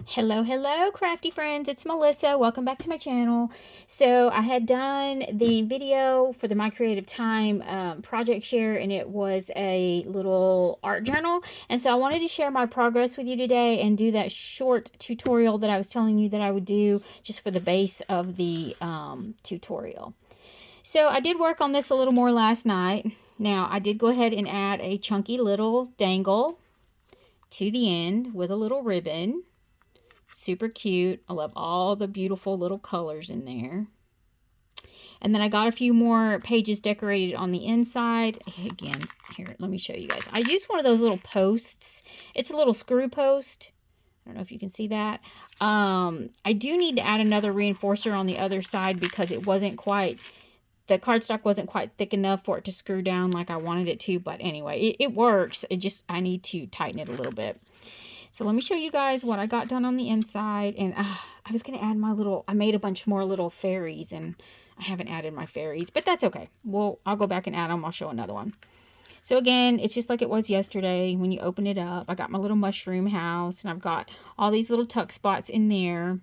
Hello, crafty friends. It's Melissa. Welcome back to my channel. So I had done the video for the My Creative Time project share, and it was a little art journal. And so I wanted to share my progress with you today and do that short tutorial that I was telling you that I would do just for the base of the tutorial. So I did work on this a little more last night. Now I did go ahead and add a chunky little dangle to the end with a little ribbon. Super cute. I love all the beautiful little colors in there. And then I got a few more pages decorated on the inside. Again, here, let me show you guys. I used one of those little posts. It's a little screw post. I don't know if you can see that. I do need to add another reinforcer on the other side because it wasn't quite, the cardstock wasn't quite thick enough for it to screw down like I wanted it to. But anyway, it works. I need to tighten it a little bit. So let me show you guys what I got done on the inside. And I was going to add I made a bunch more little fairies, and I haven't added my fairies, but that's okay. I'll go back and add them. I'll show another one. So again, it's just like it was yesterday when you open it up. I got my little mushroom house, and I've got all these little tuck spots in there.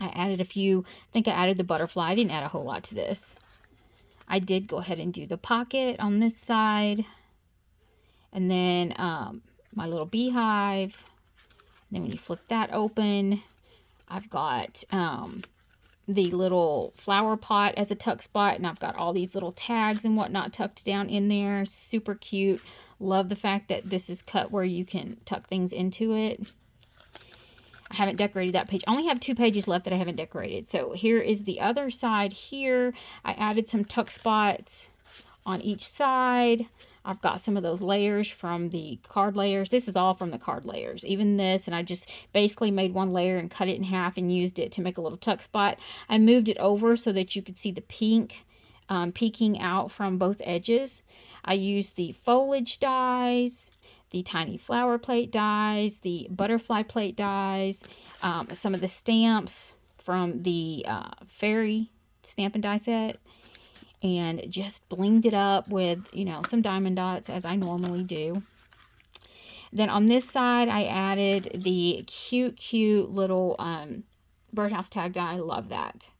I added a few. I think I added the butterfly. I didn't add a whole lot to this. I did go ahead and do the pocket on this side. And then my little beehive. Then when you flip that open, I've got the little flower pot as a tuck spot, and I've got all these little tags and whatnot tucked down in there. Super cute. Love the fact that this is cut where you can tuck things into it. I haven't decorated that page. I only have 2 pages left that I haven't decorated. So here is the other side here. I added some tuck spots on each side. I've got some of those layers from the card layers. This is all from the card layers. Even this, and I just basically made one layer and cut it in half and used it to make a little tuck spot. I moved it over so that you could see the pink peeking out from both edges. I used the foliage dies, the tiny flower plate dies, the butterfly plate dies, some of the stamps from the fairy stamp and die set, and just blinged it up with, some diamond dots as I normally do. Then on this side, I added the cute little birdhouse tag die. I love that.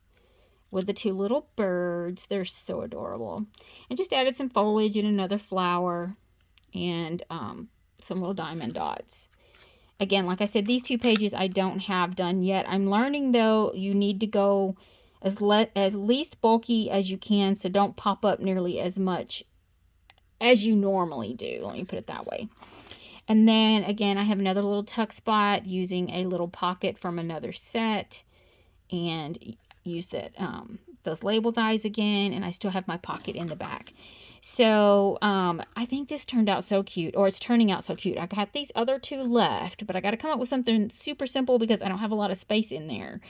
With the 2 little birds. They're so adorable. And just added some foliage and another flower and some little diamond dots. Again, like I said, these 2 pages I don't have done yet. I'm learning, though, you need to go as least bulky as you can, so don't pop up nearly as much as you normally do. Let me put it that way. And then again, I have another little tuck spot using a little pocket from another set, and use that those label dies again, and I still have my pocket in the back. So I think this turned out so cute, or it's turning out so cute. I got these other 2 left, but I got to come up with something super simple because I don't have a lot of space in there.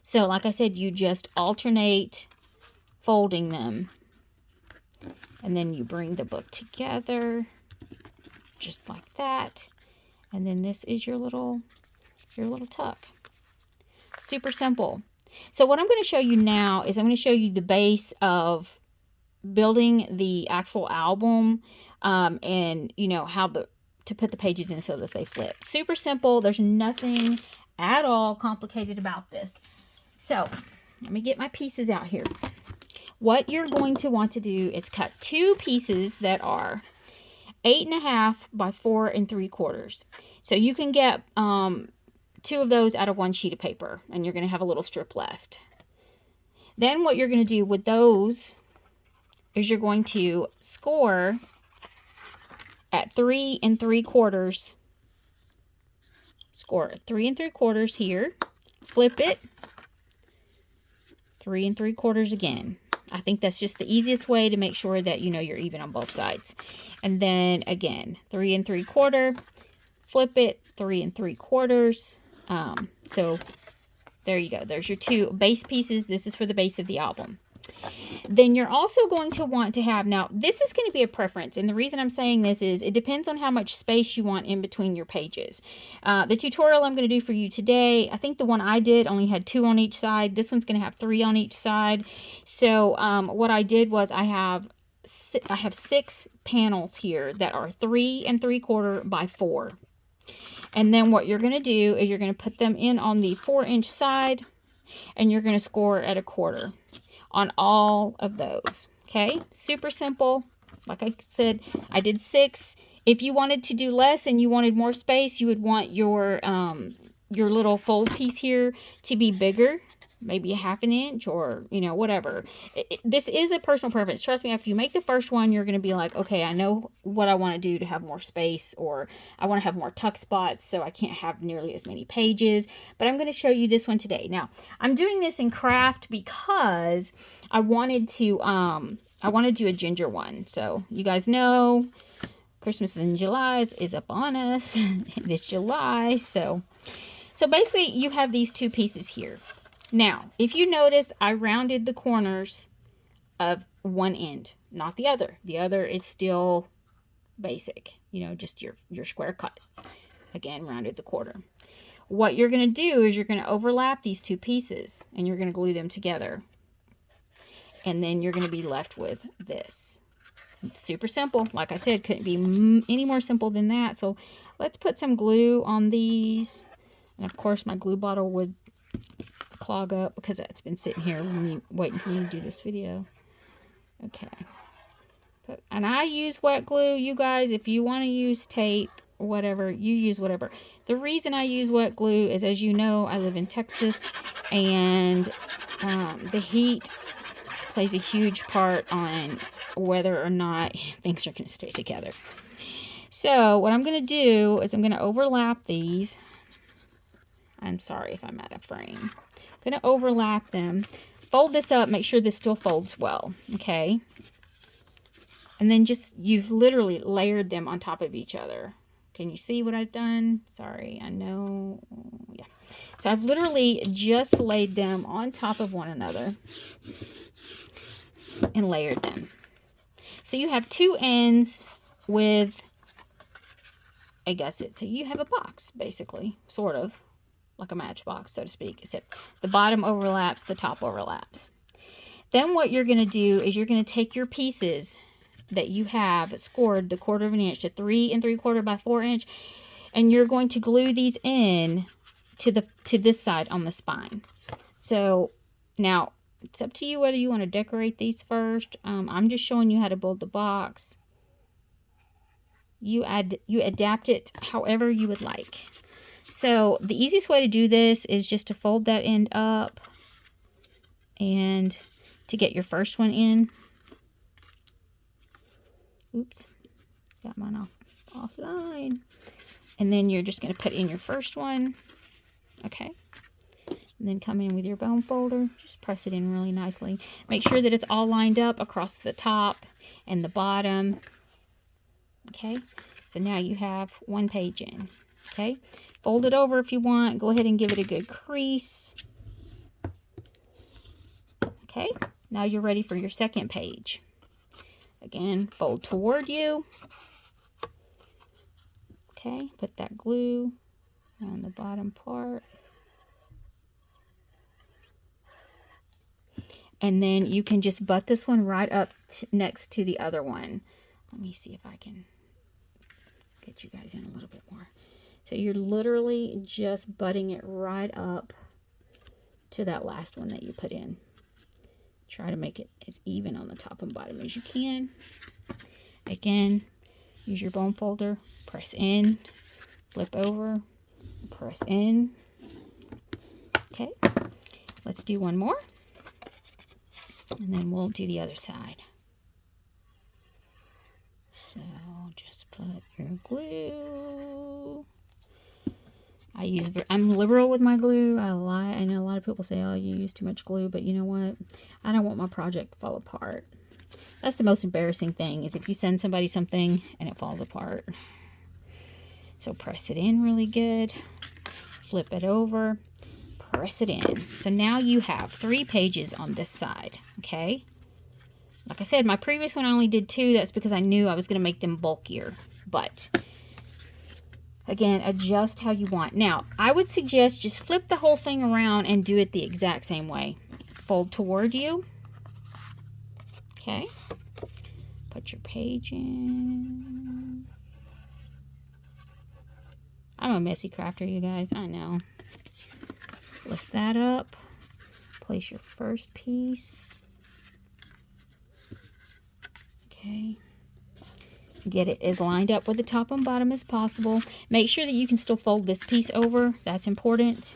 So like I said, you just alternate folding them, and then you bring the book together just like that. And then this is your little tuck. Super simple. So what I'm going to show you now is I'm going to show you the base of building the actual album, and how to put the pages in so that they flip. Super simple. There's nothing at all complicated about this. So let me get my pieces out here. What you're going to want to do is cut 2 pieces that are 8.5 by 4 3/4. So you can get 2 of those out of 1 sheet of paper, and you're going to have a little strip left. Then what you're going to do with those is you're going to score at 3 3/4. Score 3 3/4 here. Flip it. 3 3/4 again. I think that's just the easiest way to make sure that you're even on both sides. And then again, 3 3/4. Flip it. 3 3/4. So there you go. There's your 2 base pieces. This is for the base of the album. Then you're also going to want to have, now this is going to be a preference, and the reason I'm saying this is it depends on how much space you want in between your pages. The tutorial I'm going to do for you today, I think the one I did only had 2 on each side. This one's going to have 3 on each side. So what I did was I have 6 panels here that are 3 3/4 by 4. And then what you're going to do is you're going to put them in on the 4-inch side, and you're going to score at 1/4 on all of those. Okay, super simple. Like I said, I did 6. If you wanted to do less and you wanted more space, you would want your little fold piece here to be bigger, maybe 1/2 inch, or you know, whatever. This is a personal preference. Trust me, if you make the first one, you're going to be like, okay, I know what I want to do to have more space, or I want to have more tuck spots, so I can't have nearly as many pages. But I'm going to show you this one today. Now, I'm doing this in craft because I wanted to do a ginger one. So you guys know Christmas in July is up on us. It is July, so basically you have these 2 pieces here. Now, if you notice, I rounded the corners of one end, not the other. The other is still basic, you know, just your square cut. Again, rounded the quarter. What you're going to do is you're going to overlap these 2 pieces, and you're going to glue them together. And then you're going to be left with this. It's super simple. Like I said, couldn't be any more simple than that. So let's put some glue on these. And of course, my glue bottle would clog up because that's been sitting here waiting for me to do this video. Okay. And I use wet glue. You guys, if you want to use tape or whatever, you use whatever. The reason I use wet glue is, as you know, I live in Texas, and the heat plays a huge part on whether or not things are going to stay together. So what I'm going to do is I'm going to overlap these. I'm sorry if I'm out of frame. I'm going to overlap them. Fold this up. Make sure this still folds well. Okay. And then you've literally layered them on top of each other. Can you see what I've done? Sorry, I know. Yeah. So I've literally just laid them on top of one another and layered them. So you have 2 ends with a gusset. So you have a box, basically, sort of like a matchbox, so to speak, except the bottom overlaps, the top overlaps. Then what you're going to do is you're going to take your pieces that you have scored the 1/4 inch to 3 3/4 by 4 inch, and you're going to glue these in to this side on the spine. So now it's up to you whether you want to decorate these first. I'm just showing you how to build the box. You adapt it however you would like. So the easiest way to do this is just to fold that end up and to get your first one in. Oops, got mine offline. And then you're just going to put in your first one. Okay. And then come in with your bone folder. Just press it in really nicely. Make sure that it's all lined up across the top and the bottom. Okay. So now you have 1 page in. Okay. Fold it over if you want. Go ahead and give it a good crease. Okay. Now you're ready for your second page. Again, fold toward you. Okay. Put that glue on the bottom part. And then you can just butt this one right up next to the other one. Let me see if I can get you guys in a little bit more. So you're literally just butting it right up to that last one that you put in. Try to make it as even on the top and bottom as you can. Again, use your bone folder, press in, flip over, press in. Okay, let's do one more. And then we'll do the other side. So just put your glue. I'm liberal with my glue. I know a lot of people say, oh, you use too much glue, but you know what? I don't want my project to fall apart. That's the most embarrassing thing, is if you send somebody something and it falls apart. So press it in really good. Flip it over. Press it in. So now you have 3 pages on this side, okay? Like I said, my previous one I only did 2. That's because I knew I was going to make them bulkier. But, again, adjust how you want. Now, I would suggest just flip the whole thing around and do it the exact same way. Fold toward you. Okay. Put your page in. I'm a messy crafter, you guys. I know. Lift that up. Place your first piece. Okay. Get it as lined up with the top and bottom as possible. Make sure that you can still fold this piece over. That's important.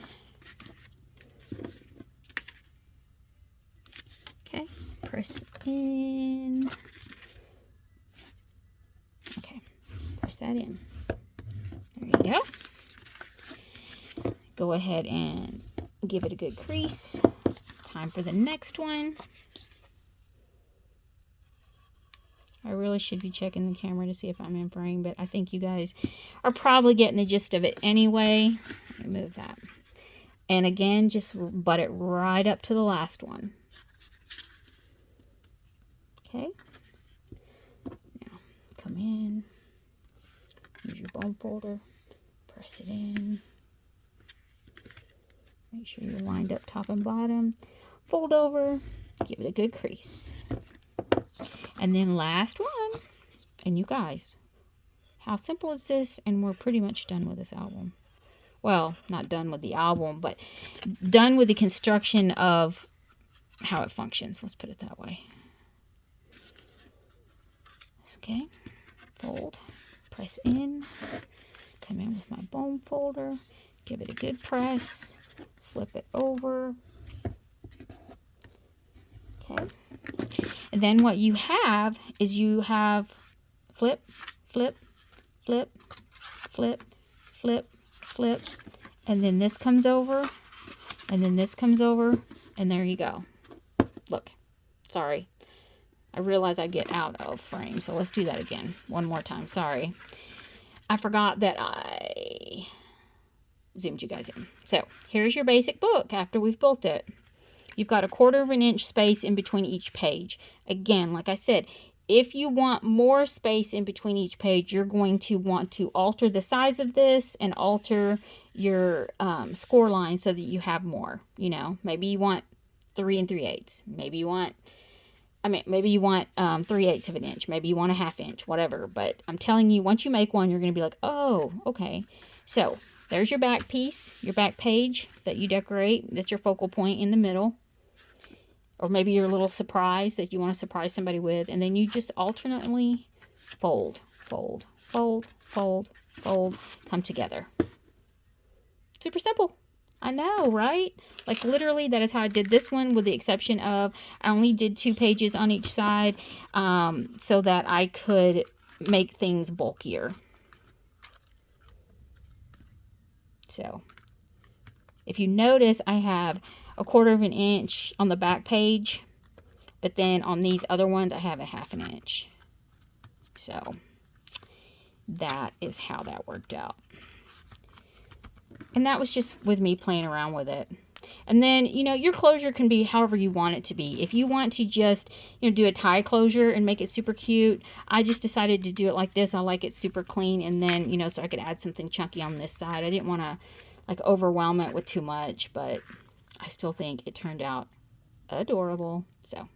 Okay. Press in. Okay. Press that in. There you go. Go ahead and give it a good crease. Time for the next one. I really should be checking the camera to see if I'm in frame, but I think you guys are probably getting the gist of it anyway. Remove that. And again, just butt it right up to the last one. Okay. Now, come in. Use your bone folder. Press it in. Make sure you're lined up top and bottom. Fold over. Give it a good crease. And then last one. And you guys, how simple is this? And we're pretty much done with this album. Well, not done with the album, but done with the construction of how it functions. Let's put it that way. Okay. Fold. Press in. Come in with my bone folder. Give it a good press. Flip it over. Okay. And then what you have is you have flip, flip, flip, flip, flip, flip. And then this comes over. And then this comes over. And there you go. Look. Sorry. I realize I get out of frame. So let's do that again. One more time. Sorry. I forgot that I zoomed you guys in. So here's your basic book after we've built it. You've got 1/4 of an inch space in between each page. Again, like I said, if you want more space in between each page, you're going to want to alter the size of this and alter your score line so that you have more. You know, maybe you want 3 3/8. Maybe you want, maybe you want 3/8 of an inch. Maybe you want a 1/2 inch, whatever. But I'm telling you, once you make one, you're going to be like, oh, okay. So there's your back piece, your back page that you decorate. That's your focal point in the middle. Or maybe your little surprise that you want to surprise somebody with. And then you just alternately fold, fold, fold, fold, fold, come together. Super simple. I know, right? Like literally that is how I did this one, with the exception of I only did 2 pages on each side so that I could make things bulkier. So if you notice, I have 1/4 of an inch on the back page, but then on these other ones I have a 1/2 inch. So that is how that worked out. And that was just with me playing around with it. And then, you know, your closure can be however you want it to be. If you want to just, you know, do a tie closure and make it super cute, I just decided to do it like this. I like it super clean. And then, you know, so I could add something chunky on this side. I didn't want to like overwhelm it with too much, but I still think it turned out adorable. So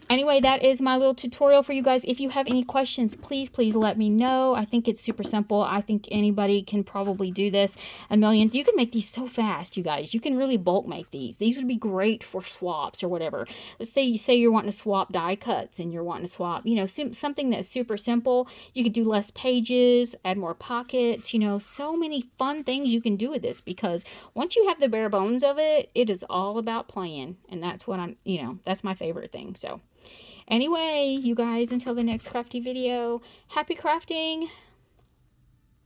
anyway, that is my little tutorial for you guys. If you have any questions, please let me know. I think it's super simple. I think anybody can probably do this. You can make these so fast, you guys. You can really bulk make these. These would be great for swaps or whatever. Let's say you're wanting to swap die cuts and you're wanting to swap, you know, something that's super simple. You could do less pages, add more pockets, you know, so many fun things you can do with this, because once you have the bare bones of it, it is all about playing. And that's what you know, that's my favorite thing. So anyway, you guys, until the next crafty video, happy crafting.